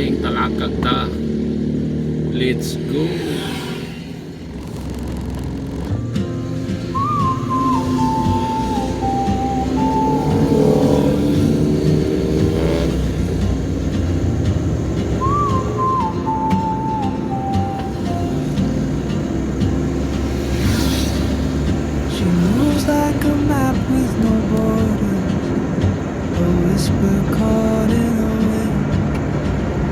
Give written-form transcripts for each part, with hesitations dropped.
Maing talakag ta. Let's go. Like a map with no borders, a whisper caught in the wind.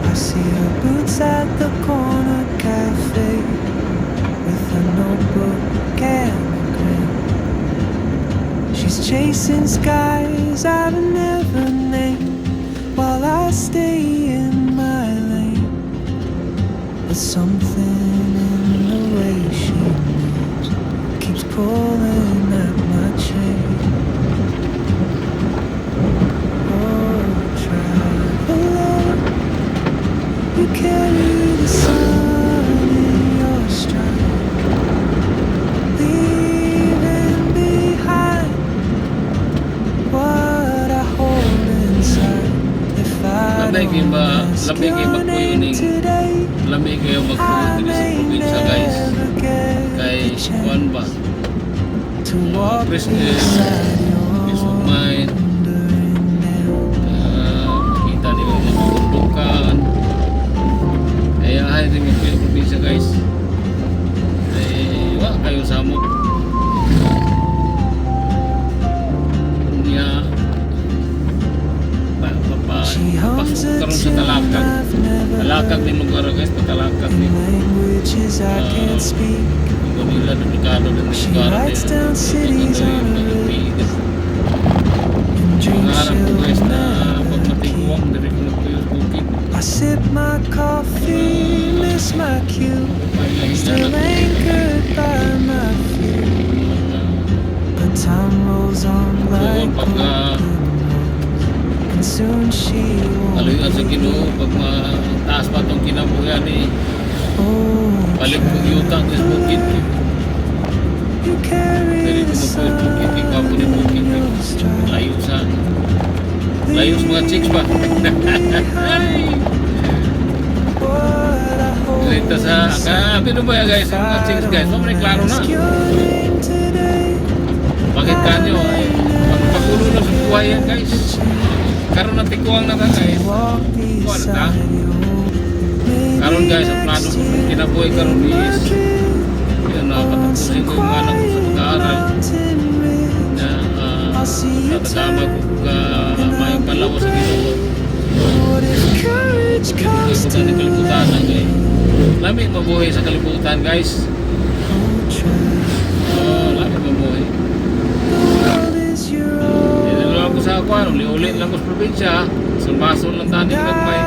I see her boots at the corner cafe with a notebook and a grin. She's chasing skies I've never named while I stay in my lane. But something in the way she moves keeps pulling at my chain. Oh, traveler, you carry the sun in your stride, leaving behind what I hold inside. If I don't ask your name today, Lamig kayo I magpuyo may din sa probinsya guys. never get Kay the Juan ba? to walk Christmas, beside peace of your mind. wandering nail. Kita nila yung magundukan. Kaya ay rin yung probinsya guys. Ay wa kayo samot. Niya pasok karon sa talakag. Talakag din lugar guys, patalakag din. Languages I can't speak. Kung nila delikado din She lugar writes down cities on her lips and dreams Nangarap ko guys she'll na never pag matiguang keep. dari ko nagpuyos bukid. I sip my coffee, miss my cue, still anchored by my feet. But time rolls on like Pagka and soon she won't kaluyan sa be. Ginoo pag mataas pa itong kinabuyan eh, Oh, balik kong yuta sa bukid. you carry Dari the ko sun magpuyos bukid, ikaw po ni bukid. in your stride. Layo sa mga chicks ba? Ay! What I hold Dito sa, ano ba yan guys, mga chicks guys, so may klaro na. Bakit kanyo ay, pagpakulo na sa buhay yan guys. Karoon na tikuang na ka guys. Kuha na ta. Karoon guys, ang plano ko kung kinabuhay karoon is yan na patapusin ko yung anak ko sa pag-aaral na tatagama ko kung mayang palawa sa Ginoo. Hindi ko na kalibutan na guys. Lami mabuhay sa kalibutan guys. Lami mabuhay. Dito lang ako sa ako, uli-uli lang ko sa probinsya. Sulmason lang tani magmay.